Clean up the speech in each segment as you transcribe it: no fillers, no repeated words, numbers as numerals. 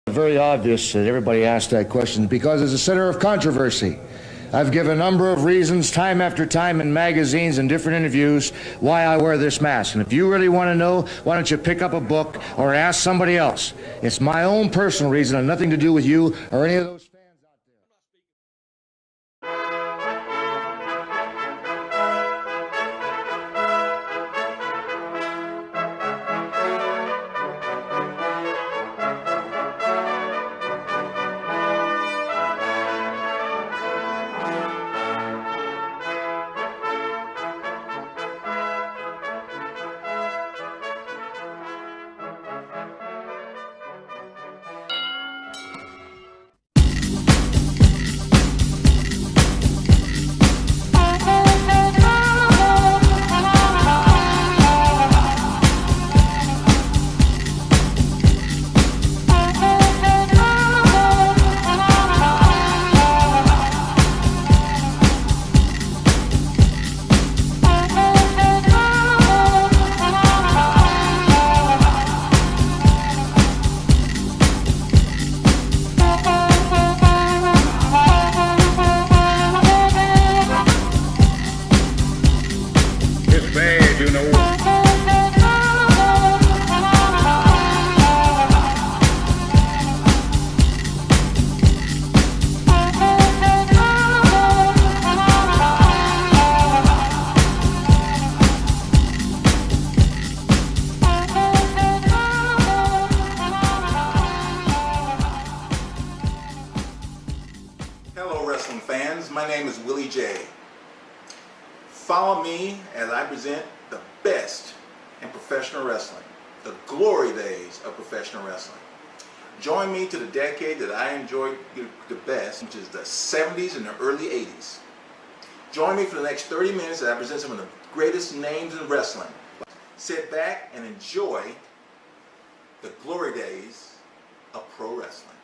Very obvious that everybody asked that question because it's a center of controversy. I've given a number of reasons time after time in magazines and different interviews why I wear this mask. And if you really want to know, why don't you pick up a book or ask somebody else? It's my own personal reason and nothing to do with you or any of those fans out there. My name is Willie J. Follow me as I present the best in professional wrestling, the glory days of professional wrestling. Join me to the decade that I enjoyed the best, which is the 70s and the early 80s. Join me for the next 30 minutes as I present some of the greatest names in wrestling. Sit back and enjoy the glory days of pro wrestling.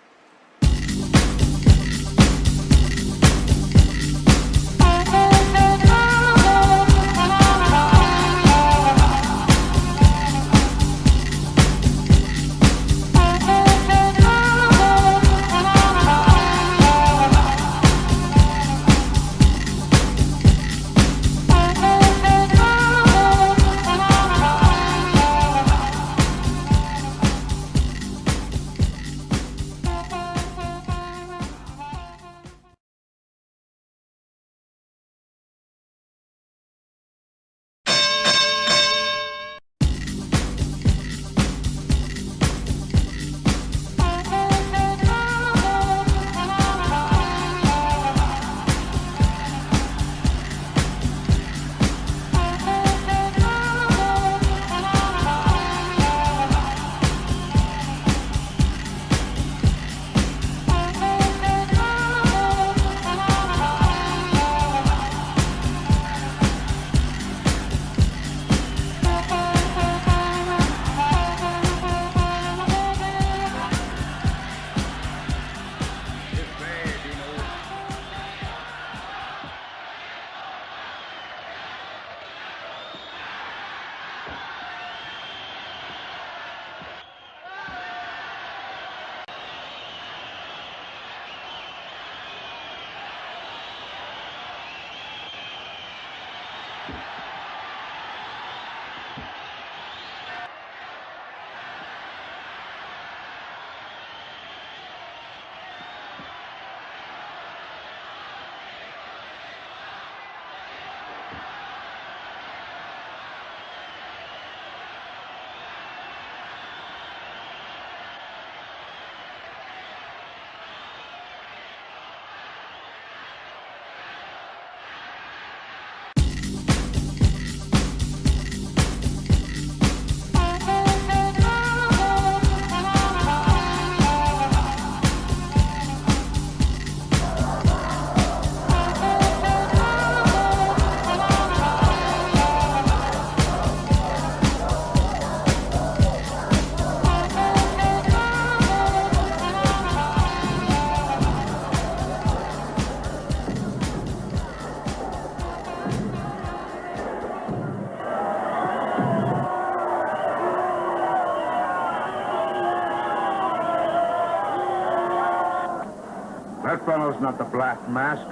That fellow's not the Black Mask.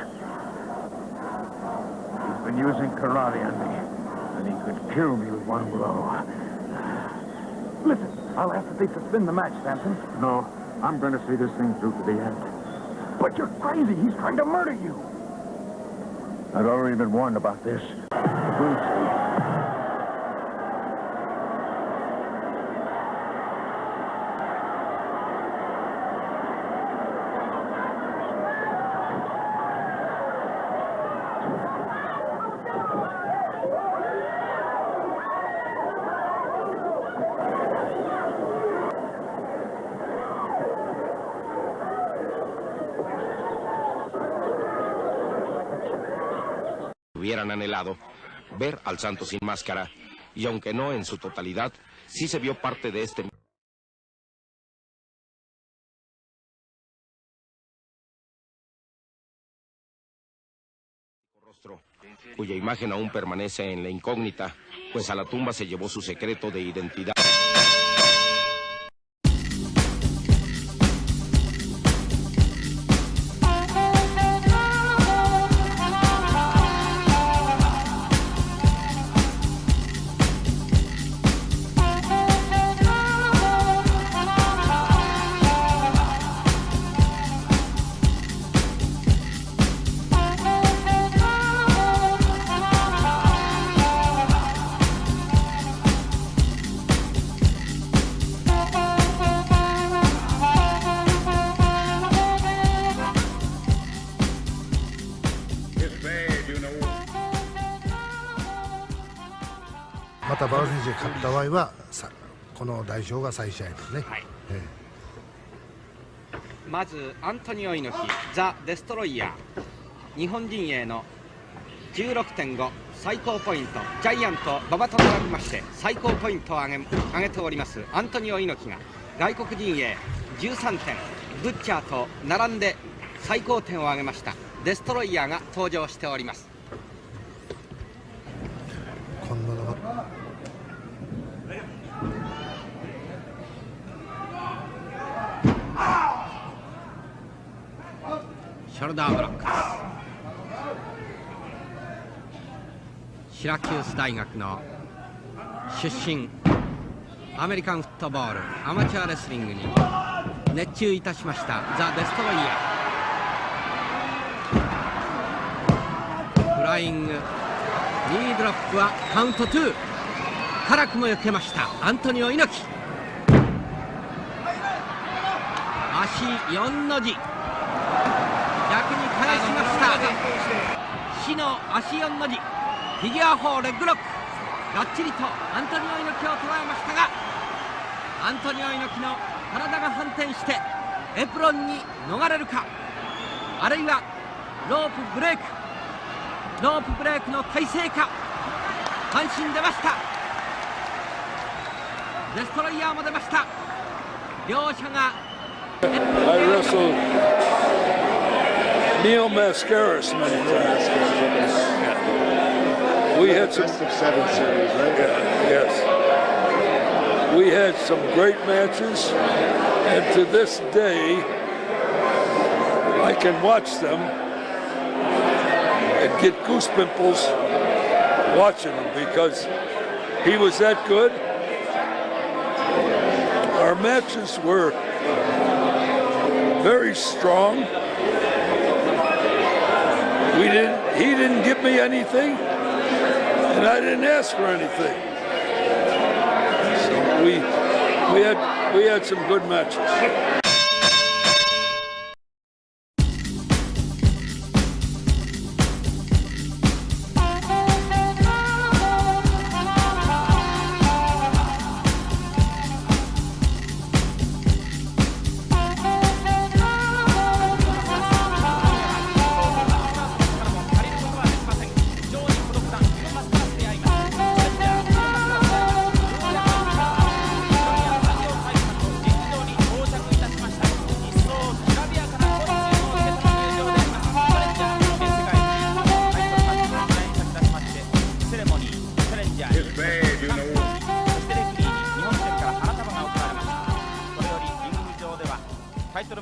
He's been using karate on me, and he could kill me with one blow. Listen, I'll ask that they suspend the match, Samson. No, I'm going to see this thing through to the end. But you're crazy. He's trying to murder you. I've already been warned about this. We'll see. Hubieran anhelado ver al Santo sin máscara, y aunque no en su totalidad, sí se vio parte de este rostro, cuya imagen aún permanece en la incógnita, pues a la tumba se llevó su secreto de identidad.また馬場選手が勝った場合はこの代表が再試合ですね、はい。まずアントニオ猪木ザ・デストロイヤー、日本陣営の 16.5 最高ポイント、ジャイアント馬場と並びまして最高ポイントを上げておりますアントニオ猪木が外国陣営13点、ブッチャーと並んで最高点を上げましたデストロイヤーが登場しております。今度のショルダーブロックです。シラキュース大学の出身、アメリカンフットボールアマチュアレスリングに熱中いたしましたザ・デストロイヤー。フライングニードロップはカウント2、辛くも避けましたアントニオ猪木。足4の字、逆に返しました。死の足4の字、フィギュア4レッグロック、がっちりとアントニオ猪木を捉えましたが、アントニオ猪木の体が反転してエプロンに逃れるか、あるいはロープブレークの体勢か。半身出ました。デストロイヤーも出ました。両者がI wrestled Neil Mascaras many times. We had some Best of 7 series, right? yes. We had some great matches, and to this day, I can watch them and get goose pimples watching them because he was that good. Our matches were very strong. He didn't give me anything, and I didn't ask for anything. So we had some good matches.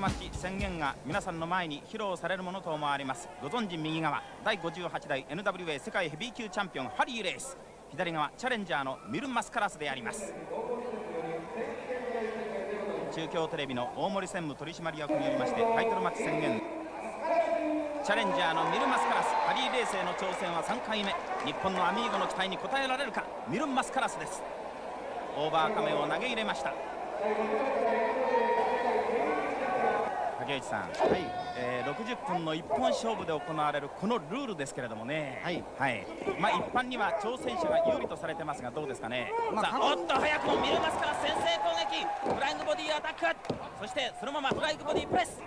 ルマッチ宣言が皆さんの前に披露されるものと思われます。ご存知右側第58代 NWA 世界ヘビー級チャンピオンハリー・レース、左側チャレンジャーのミルン・マスカラスであります。中京テレビの大森専務取締役によりましてタイトルマッチ宣言、チャレンジャーのミルン・マスカラス、ハリー・レースへの挑戦は3回目。日本のアミーゴの期待に応えられるか、ミルン・マスカラスです。オーバーカメを投げ入れました。竹内さん、60分の一本勝負で行われるこのルールですけれどもね、まあ一般には挑戦者が有利とされてますが、どうですかね。さあ、おっと早くもミルン・マスカラス先制攻撃、フライングボディアタック、そしてそのままフライングボディプレス、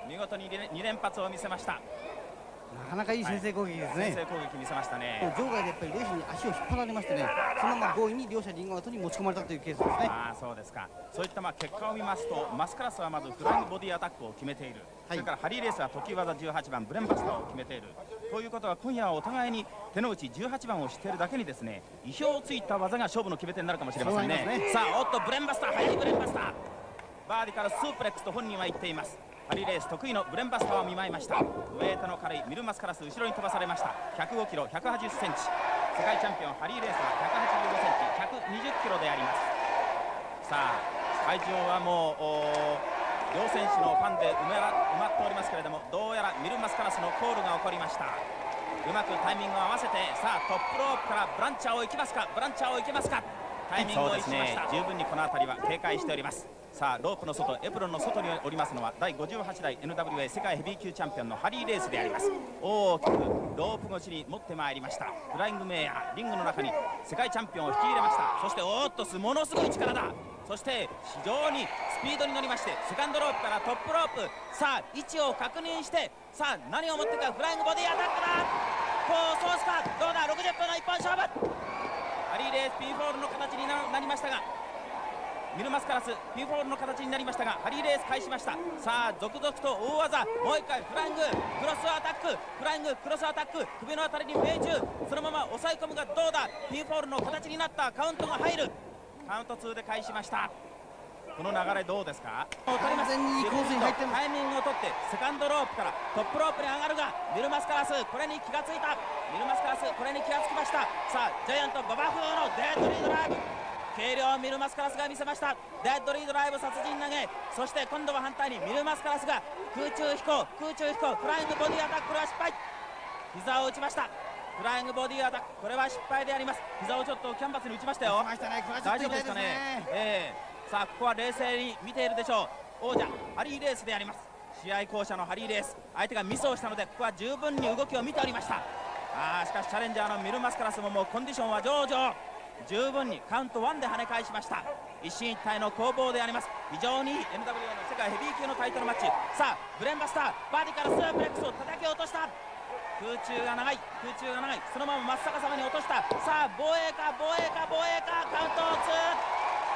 見事に2連発を見せました。なかなかいい先制攻撃ですね。先制攻撃見せましたね。場外でやっぱりレースに足を引っ張られましてね、そのまま強引に両者リングアウトに持ち込まれたというケースですね。ああ、そうですか。そういった結果を見ますと、マスカラスはまずフライングボディアタックを決めている、それからハリー・レースは得意技18番ブレンバスターを決めているということは、今夜はお互いに手の内18番を知っているだけにですね、意表をついた技が勝負の決め手になるかもしれませんね。さあ、おっとブレンバスター、速いブレンバスター、バーディからスープレックスと本人は言っています。ハリー・レース得意のブレンバスターを見舞いました。ウエイトの軽いミルン・マスカラス、後ろに飛ばされました。105キロ180センチ、世界チャンピオンハリー・レースは185センチ120キロであります。さあ、会場はもう両選手のファンで埋まっておりますけれども、どうやらミルン・マスカラスのコールが起こりました。うまくタイミングを合わせて、さあトップロープからブランチャーを行きますか、ブランチャーを行きますか、タイミングを一致しました。十分にこの辺りは警戒しております。さあ、ロープの外、エプロンの外におりますのは第58代 NWA 世界ヘビー級チャンピオンのハリー・レースであります。大きくロープ越しに持ってまいりました。フライングメイヤー、リングの中に世界チャンピオンを引き入れました。そしておっとものすごい力だ。そして非常にスピードに乗りまして、セカンドロープからトップロープ、さあ位置を確認して、さあ何を持ってか、フライングボディアタックだ。こうソースか、どうだ、60分の一本勝負。ハリー・レースピンフォールの形になりましたが、ミルン・マスカラスピンフォールの形になりましたが、ハリー・レース返しました。さあ続々と大技、もう一回フライングクロスアタック、フライングクロスアタック、首のあたりに命中、そのまま抑え込むが、どうだ、ピンフォールの形になった。カウントが入る、カウント2で返しました。この流れどうですか。完全にいいコースに入ってます。タイミングを取ってセカンドロープからトップロープに上がるが、ミルン・マスカラスこれに気がついた。ミルン・マスカラスこれに気がつきました。さあジャイアント馬場風のデッドリードライブ、軽量ミルン・マスカラスが見せました。デッドリードライブ殺人投げ、そして今度は反対にミルン・マスカラスが空中飛行フライングボディアタック、これは失敗。膝を打ちました。フライングボディアタック、これは失敗であります。膝をちょっとキャンバスに打ちましたよ。大丈夫ですかね。さあここは冷静に見ているでしょう。王者ハリー・レースであります。試合巧者のハリー・レース、相手がミスをしたのでここは十分に動きを見ておりました。しかしチャレンジャーのミルン・マスカラスももうコンディションは上々、十分にカウント1で跳ね返しました。一進一退の攻防であります。非常にいい NWA の世界ヘビー級のタイトルマッチ。さあブレンバスター、バーディからスープレックスを叩き落とした。空中が長い、そのまま真っ逆さまに落とした。さあ防衛か、カウント2、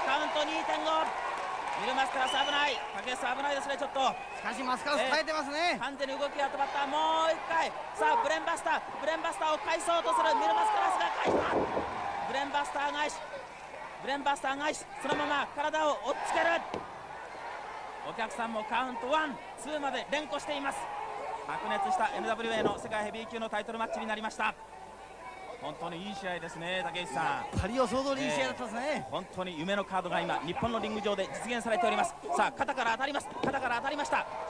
カウント 2.5、 ミルン・マスカラス危ない、竹内さん危ないですね。ちょっとしかしマスカラス耐えてますね。完全に動きが止まった。もう一回、さあブレンバスターを返そうとするミルン・マスカラスが返した。ブレンバスター返し、そのまま体を追っつける。お客さんもカウント1、2まで連呼しています。白熱した NWA の世界ヘビー級のタイトルマッチになりました。本当にいい試合ですね、竹内さん。仮予想通りいい試合だったですね。本当に夢のカードが今日本のリング上で実現されております。さあ肩から当たりました。シ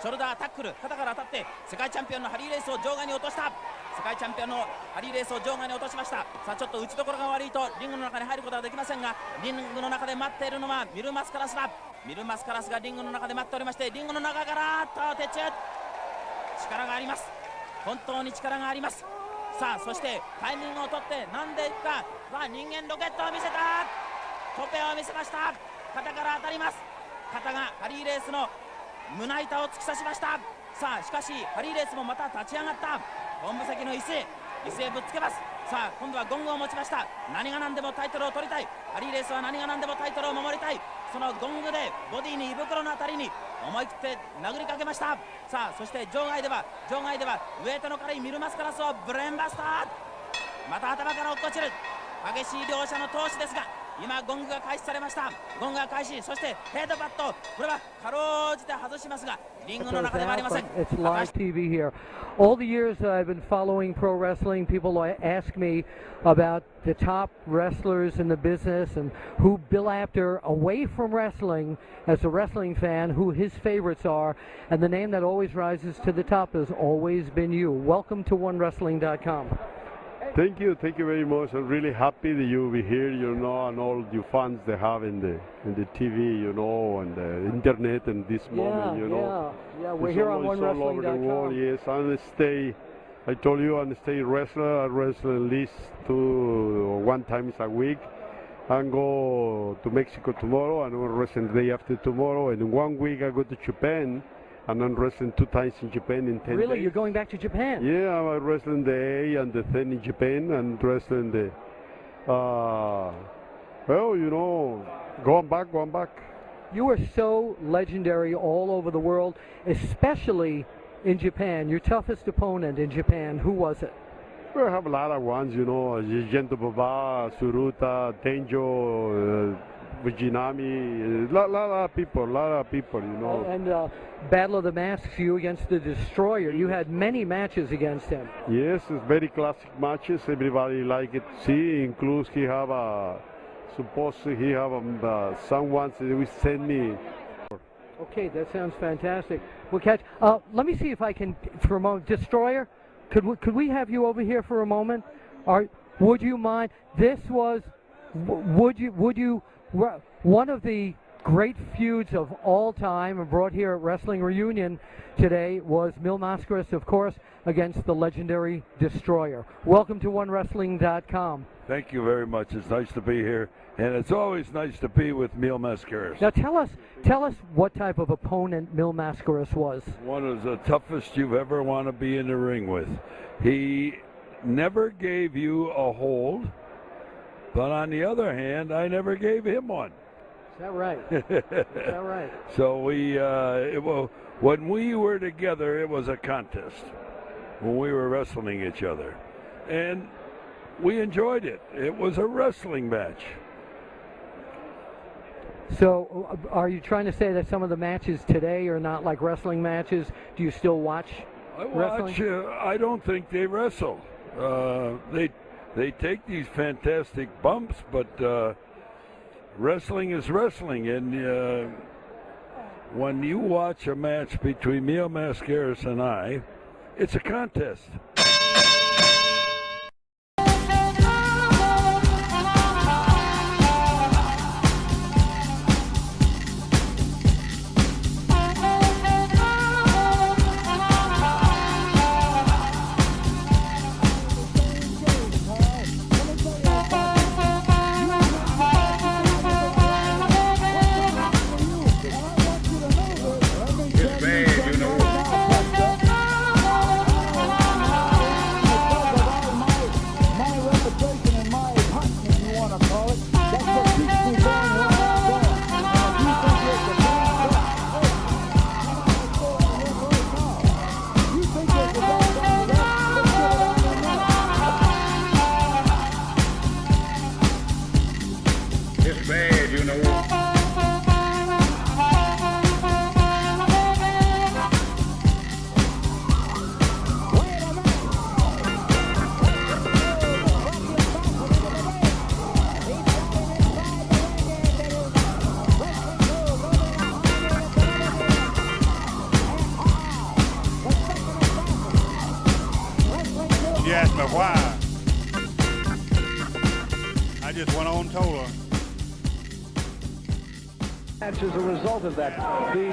ョルダータックル、肩から当たって世界チャンピオンのハリー・レースを場外に落とした。世界チャンピオンのハリー・レースを場外に落としました。さあちょっと打ちどころが悪いとリングの中に入ることはできませんが、リングの中で待っているのはミルン・マスカラスだ。ミルン・マスカラスがリングの中で待っておりまして、リングの中から鉄柱、力があります。本当に力があります。さあそしてタイミングを取ってなんでいくか。人間ロケットを見せた、トペを見せました。肩から当たります。肩がハリー・レースの胸板を突き刺しました。さあしかしハリー・レースもまた立ち上がった。本部席の椅子へぶっつけます。さあ今度はゴングを持ちました。何が何でもタイトルを取りたいハリー・レースは、何が何でもタイトルを守りたい。そのゴングでボディに胃袋のあたりに思い切って殴りかけました。さあそして場外ではウエイトの軽いミルン・マスカラスをブレンバスター、また頭から落っこちる。激しい両者の闘志ですが、今ゴングが開始されました。ゴングが開始、そしてヘッドバット、これはかろうじて外しますがリングの中ではありません。 It's live TV here. All the years I've been following pro wrestling, people ask me about the top wrestlers in the business and who Bill Apter, away from wrestling, as a wrestling fan, who his favorites are, and the name that always rises to the top has always been you. Welcome to OneWrestling.com. Thank you very much. I'm really happy that you'll be here, you know, and all you fans they have in the TV, you know, and the internet and this moment, you know. Yeah, we're here on OneWrestling.com. All over the world, yes. I told you I'm stay wrestler. I wrestle at least 1 time a week. And go to Mexico tomorrow, and I'm wrestling the day after tomorrow. And in 1 week I go to Japan. And I'm wrestling 2 times in Japan in 10 days. Really? You're going back to Japan? Yeah, I'm wrestling the A and the 10 in Japan, and wrestling the, well, you know, going back. You are so legendary all over the world, especially in Japan. Your toughest opponent in Japan, who was it? We have a lot of ones, you know, Gento Baba, Suruta, Tenjo, Fujinami, a lot of people, you know. And Battle of the Masks, you against the Destroyer. You had many matches against him. Yes, it's very classic matches. Everybody like it. See, includes he have someone that will send me. Okay, that sounds fantastic. We'll catch. Let me see if I can, for a moment, Destroyer. Could we have you over here for a moment? Would you mind? This was. Would you? One of the great feuds of all time, and brought here at Wrestling Reunion today, was Mil Mascaras, of course, against the legendary Destroyer. Welcome to OneWrestling.com. Thank you very much. It's nice to be here, and it's always nice to be with Mil Mascaras. Now tell us what type of opponent Mil Mascaras was. One of the toughest you've ever want to be in the ring with. He never gave you a hold, but on the other hand, I never gave him one. Is that right? Is that right? So when we were together, it was a contest. When we were wrestling each other, and we enjoyed it. It was a wrestling match. So, are you trying to say that some of the matches today are not like wrestling matches? Do you still watch wrestling? I don't think they wrestle. They take these fantastic bumps, but wrestling is wrestling. And when you watch a match between Mil Mascaras and I, it's a contest. You asked me why. I just went on and told her. As a result of that, the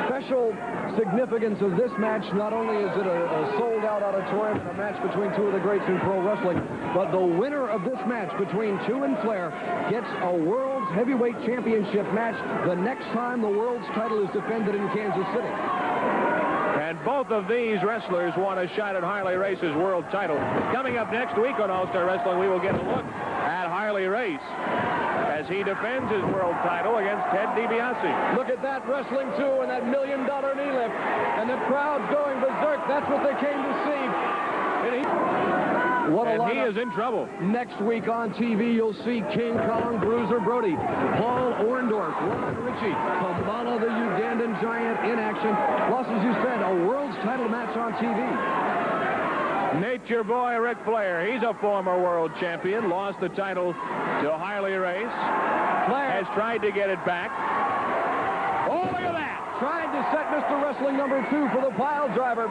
special significance of this match, not only is it a sold-out auditorium and a match between two of the greats in pro wrestling, but the winner of this match between Two and Flair gets a World's Heavyweight Championship match the next time the world's title is defended in Kansas City. And both of these wrestlers want a shot at Harley Race's world title. Coming up next week on All-Star Wrestling, we will get a look at Harley Race as he defends his world title against Ted DiBiase. Look at that wrestling too, and that $1 million knee lift, and the crowd's going berserk. That's what they came to see. And he What a and lineup. he is in trouble. Next week on TV, you'll see King Kong, Bruiser Brody, Paul Orndorff, Ron Ritchie, Kamala the Ugandan Giant in action. Plus, as you said, a world's title match on TV. Nature Boy Ric Flair, he's a former world champion, lost the title to Harley Race. Flair has tried to get it back. Oh, look at that! Trying to set Mr. Wrestling number 2 for the pile driver.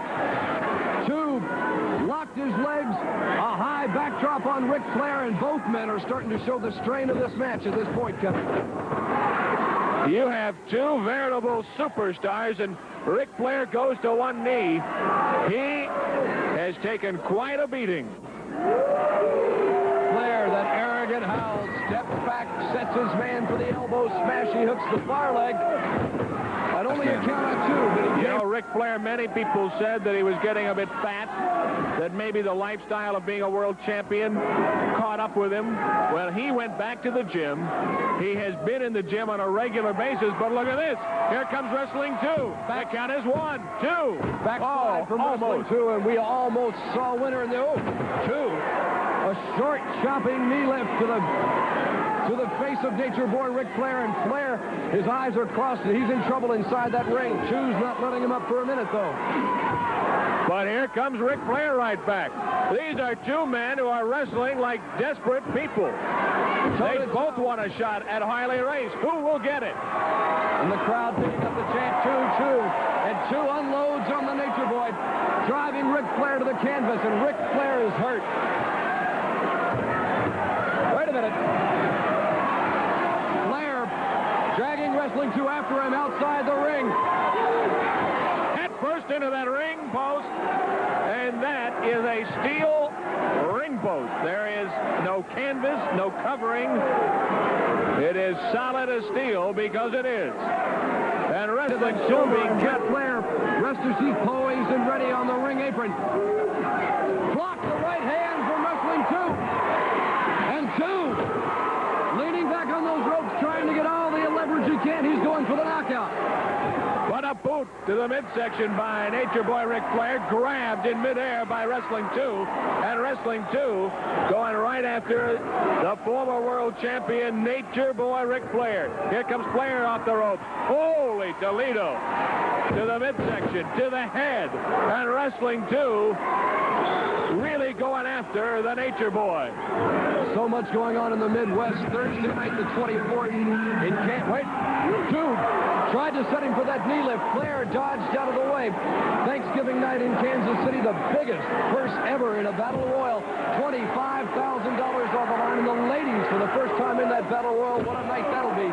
2 locked his legs, a high backdrop on Ric Flair, and both men are starting to show the strain of this match at this point, Kevin. You have 2 veritable superstars, and Ric Flair goes to one knee. He has taken quite a beating. Flair, that arrogant howl, steps back, sets his man for the elbow smash. He hooks the far leg. At only a count of 2, but you know, Ric Flair, many people said that he was getting a bit fat, that maybe the lifestyle of being a world champion caught up with him. Well, he went back to the gym. He has been in the gym on a regular basis, but look at this. Here comes Wrestling 2. Back count is 1, 2. Backslide from Wrestling 2, and we almost saw winner in the 2. A short chopping knee lift to the face of Nature Boy Ric Flair, and Flair, his eyes are crossed, and he's in trouble inside that ring. Chu's not letting him up for a minute, though. But here comes Ric Flair right back. These are 2 men who are wrestling like desperate people. They both want a shot at Harley Race. Who will get it? And the crowd picking up the chant, Chu. And Chu unloads on the Nature Boy, driving Ric Flair to the canvas, and Ric Flair is hurt. Wait a minute. Dragging Wrestling 2 after him outside the ring. Head first into that ring post, and that is a steel ring post. There is no canvas, no covering. It is solid as steel because it is. And Wrestling 2 being Jet Flair, wrestler seat poised and ready on the ring apron. Block the right hand from Wrestling 2. And 2 leaning back on those ropes, trying to get all the leverage he can. He's going for the knockout. But a boot to the midsection by Nature Boy Ric Flair, grabbed in midair by Wrestling 2, and Wrestling 2 going right after the former world champion Nature Boy Ric Flair. Here comes Flair off the rope. Holy Toledo! To the midsection, to the head, and Wrestling 2 really going after the Nature Boy. So much going on in the Midwest. Thursday night, the 24th. It can't wait. 2 tried to set him for that knee lift. Flair dodged out of the way. Thanksgiving night in Kansas City, the biggest purse ever in a Battle Royal. $25,000 on the line. And the ladies, for the first time in that Battle Royal, what a night that'll be.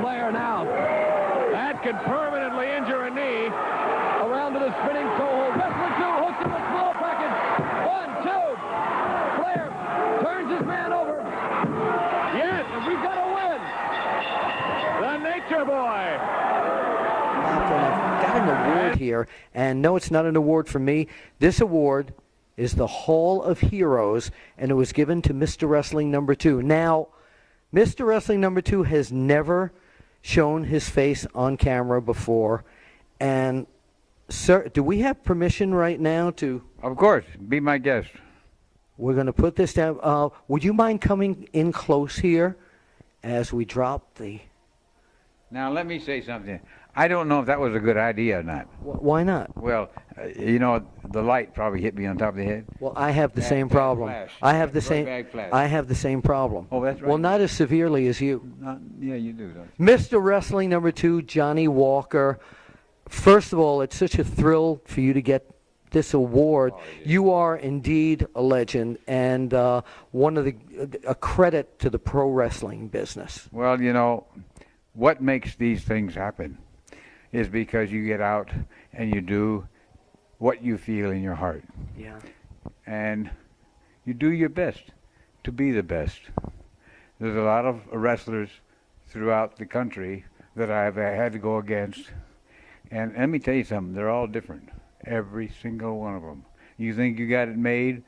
Flair now. That could permanently injure a knee. Around to the spinning toe hold. Wrestling 2 hooks him a small package. 1, 2. Flair turns his man over. Yes, we've got to win. The Nature Boy. I've got an award here, and no, it's not an award for me. This award is the Hall of Heroes, and it was given to Mr. Wrestling number 2. Now, Mr. Wrestling number 2 has never shown his face on camera before, and sir, do we have permission right now to... Of course. Be my guest. We're going to put this down. Would you mind coming in close here as we drop the... Now, let me say something. I don't know if that was a good idea or not. Why not? Well, you know, the light probably hit me on top of the head. Well, I have the same problem. I have the same problem. Oh, that's right. Well, not as severely as you. Yeah, you do, don't you? Mr. Wrestling number 2, Johnny Walker. First of all, it's such a thrill for you to get this award. You are indeed a legend, and a credit to the pro wrestling business. Well, you know, what makes these things happen is because you get out and you do what you feel in your heart. Yeah. And you do your best to be the best. There's a lot of wrestlers throughout the country that I've had to go against. And let me tell you something, they're all different. Every single one of them. You think you got it made?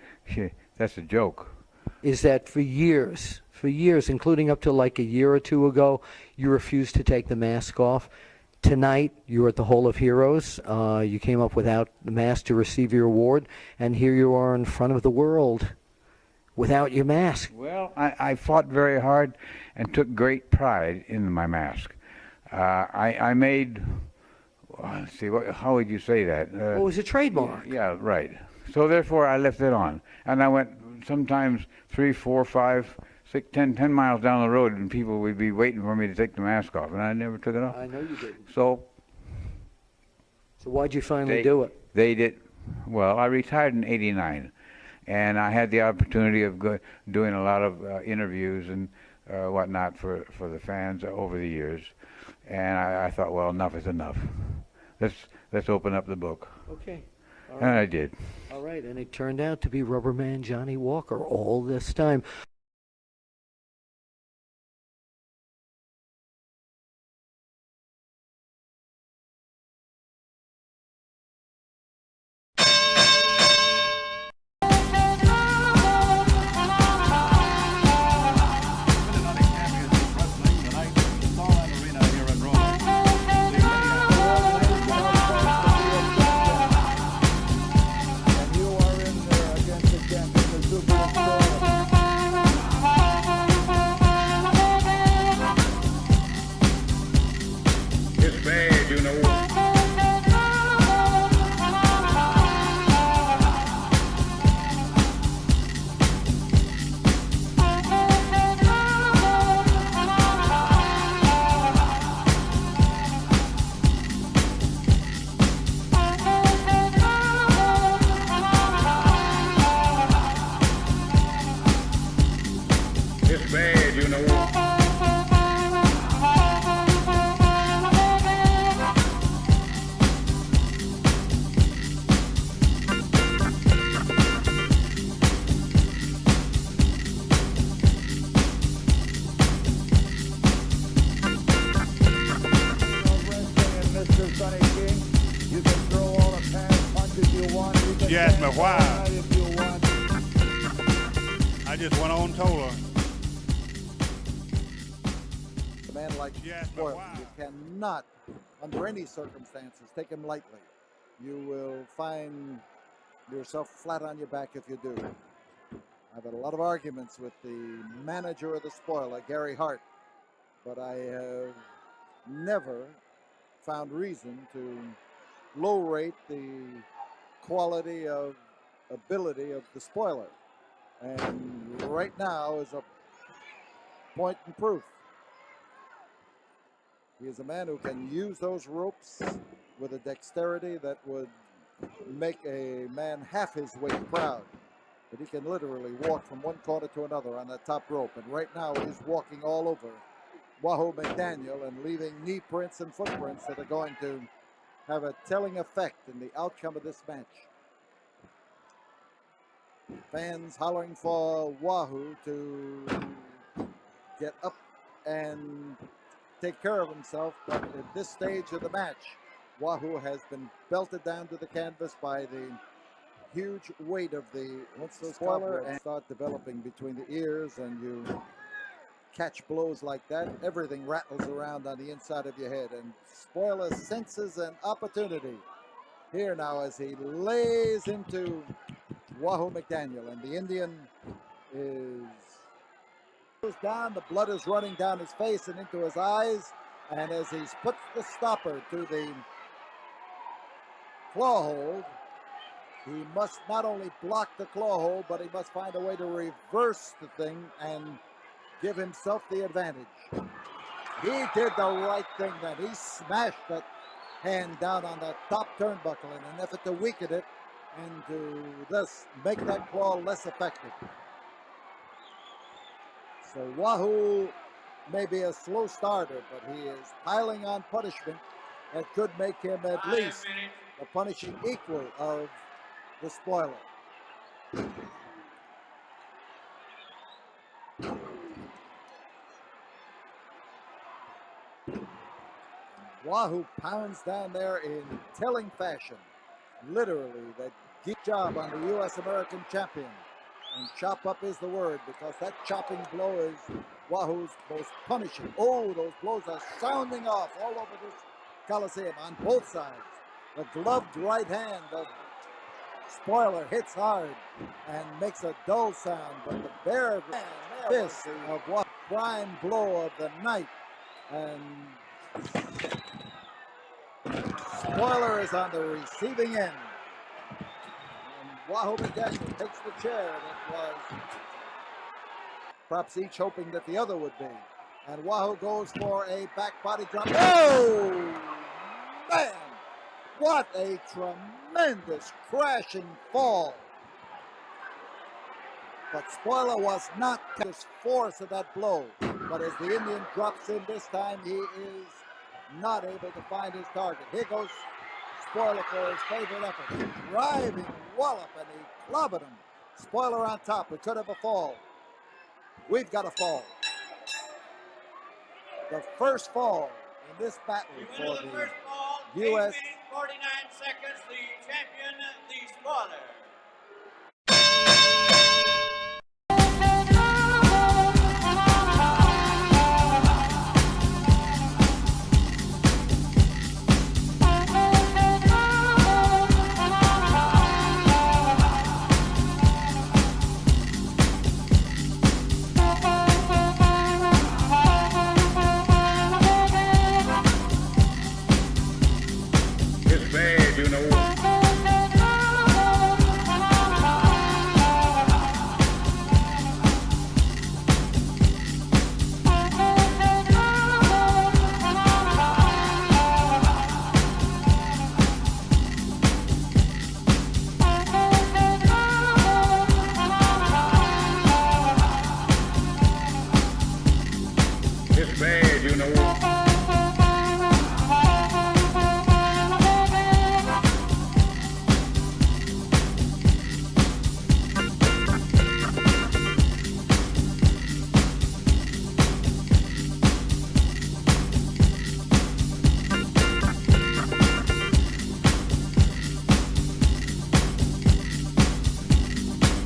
That's a joke. Is that for years, including up to like a year or two ago, you refused to take the mask off. Tonight, you're at the Hall of Heroes. You came up without the mask to receive your award, and here you are in front of the world without your mask. Well, I fought very hard and took great pride in my mask. I made, let's see, how would you say that? Well, it was a trademark. Yeah, right. So therefore, I left it on. And I went sometimes 3, 4, 5, 6, 10 miles down the road, and people would be waiting for me to take the mask off, and I never took it off. I know you didn't. So why'd you finally do it? They did. Well, I retired in '89, and I had the opportunity of doing a lot of interviews and whatnot for the fans over the years, and I thought, well, enough is enough. Let's open up the book. Okay. All And right. I did. All right, and it turned out to be Rubberman Johnny Walker all this time. You asked me why. I just went on and told her. A man like Spoiler, you cannot, under any circumstances, take him lightly. You will find yourself flat on your back if you do. I've had a lot of arguments with the manager of the Spoiler, Gary Hart, but I have never found reason to low rate the quality of ability of the Spoiler. And right now is a point in proof. He is a man who can use those ropes with a dexterity that would make a man half his weight proud. But he can literally walk from one corner to another on that top rope. And right now he's walking all over Wahoo McDaniel and leaving knee prints and footprints that are going to have a telling effect in the outcome of this match. Fans hollering for Wahoo to get up and take care of himself, but at this stage of the match, Wahoo has been belted down to the canvas by the huge weight of the Spoiler and start developing between the ears, and you catch blows like that, everything rattles around on the inside of your head, and Spoiler senses an opportunity here now as he lays into Wahoo McDaniel, and the Indian is down, the blood is running down his face and into his eyes, and as he's put the stopper to the claw hold, he must not only block the claw hold, but he must find a way to reverse the thing and give himself the advantage. He did the right thing then. He smashed that hand down on the top turnbuckle in an effort to weaken it and to thus make that claw less effective. So Wahoo may be a slow starter, but he is piling on punishment that could make him at least a punishing equal of the Spoiler. Wahoo pounds down there in telling fashion. Literally, that good job on the U.S. American champion. And chop up is the word, because that chopping blow is Wahoo's most punishing. Oh, those blows are sounding off all over this Coliseum on both sides. The gloved right hand of Spoiler hits hard and makes a dull sound, but the bare fist of what prime blow of the night. And Spoiler is on the receiving end. And Wahoo McDaniel takes the chair that was perhaps each hoping that the other would be. And Wahoo goes for a back body drop. Oh, man! What a tremendous crashing fall. But Spoiler was not the force of that blow. But as the Indian drops in this time, he is not able to find his target. Here goes Spoiler for his favorite effort. Driving wallop, and he clobbered him. Spoiler on top. We could have a fall. We've got a fall. The first fall in this battle for the U.S. 49 seconds, the champion, the Spoiler.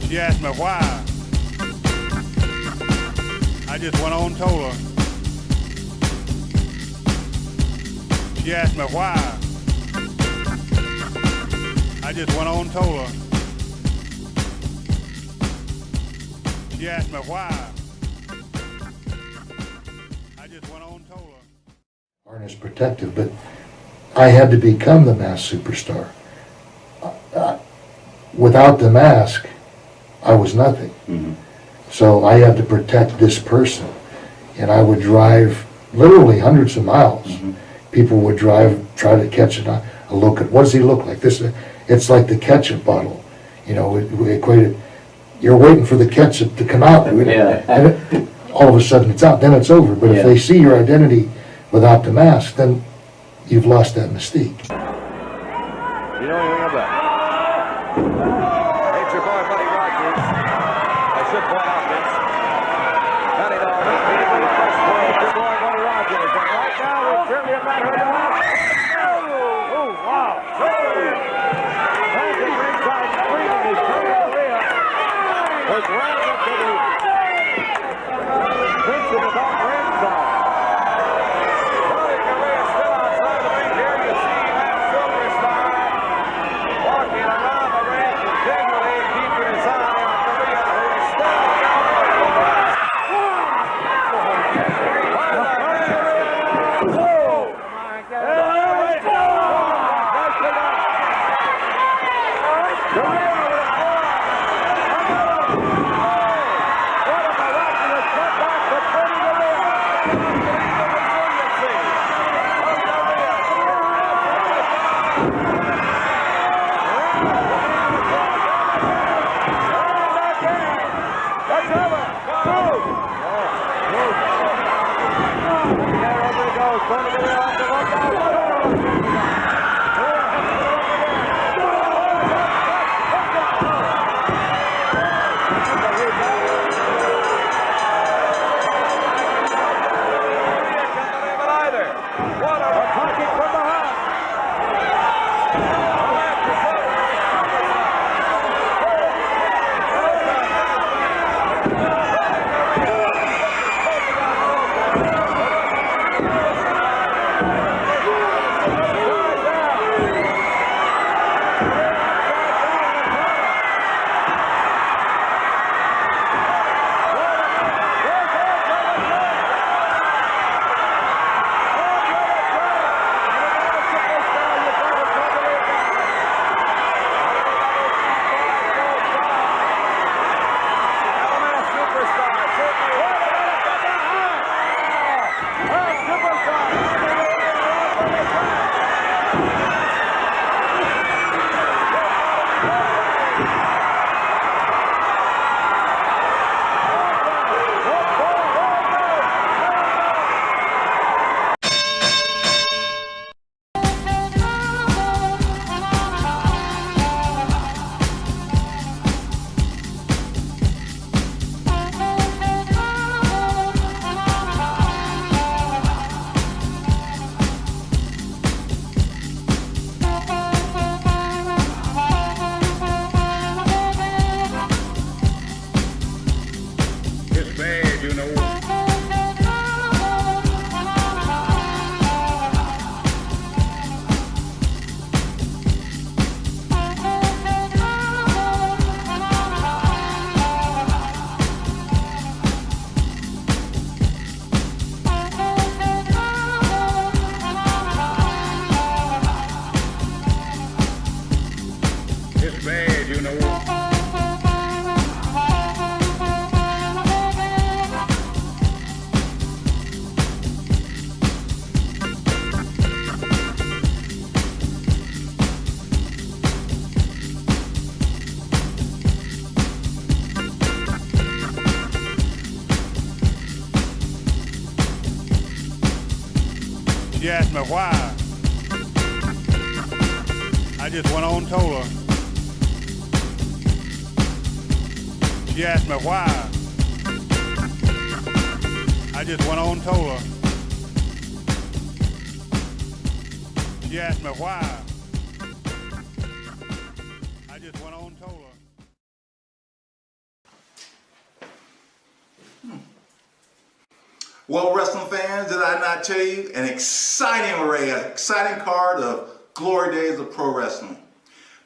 She asked me why. I just went on and told her. She asked me why. I just went on and told her. She asked me why. I just went on and told her. Harness protective, but I had to become the masked superstar. Without the mask, I was nothing. Mm-hmm. So I had to protect this person. And I would drive literally hundreds of miles. Mm-hmm. People would try to catch it. I look at, what does he look like? This, it's like the ketchup bottle. You know, we equated, you're waiting for the ketchup to come out. Yeah. And all of a sudden it's out, then it's over. But if they see your identity without the mask, then you've lost that mystique. You know anything about it? Hey, it's your boy, Buddy Rogers. I should point out, Vince. Buddy Rogers, your boy, Buddy Rogers. And right now, we're certainly about her to watch. Oh, wow. Magic ringside screaming his career was right up to the Vince in the top ringside. Buddy Correa still outside the ring here. You see that silver star walking around the ring, continually keeping his eye on Correa, who's still down there. Whoa! My God. She asked me why. I just went on and told her. She asked me why. I just went on and told her. She asked me why. I just went on and told her. Well, wrestling fans, did I not tell you? An exciting array, an exciting card of glory days of pro wrestling.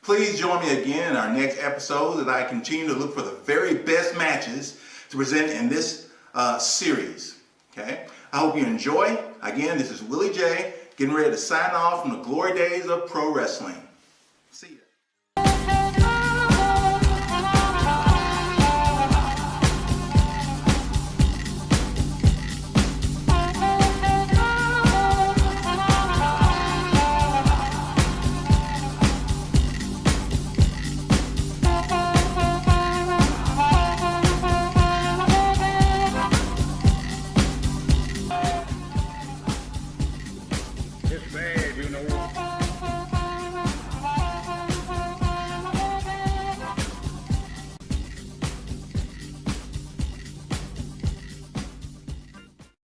Please join me again in our next episode as I continue to look for the very best matches to present in this series. Okay? I hope you enjoy. Again, this is Willie J, getting ready to sign off from the glory days of pro wrestling. See ya.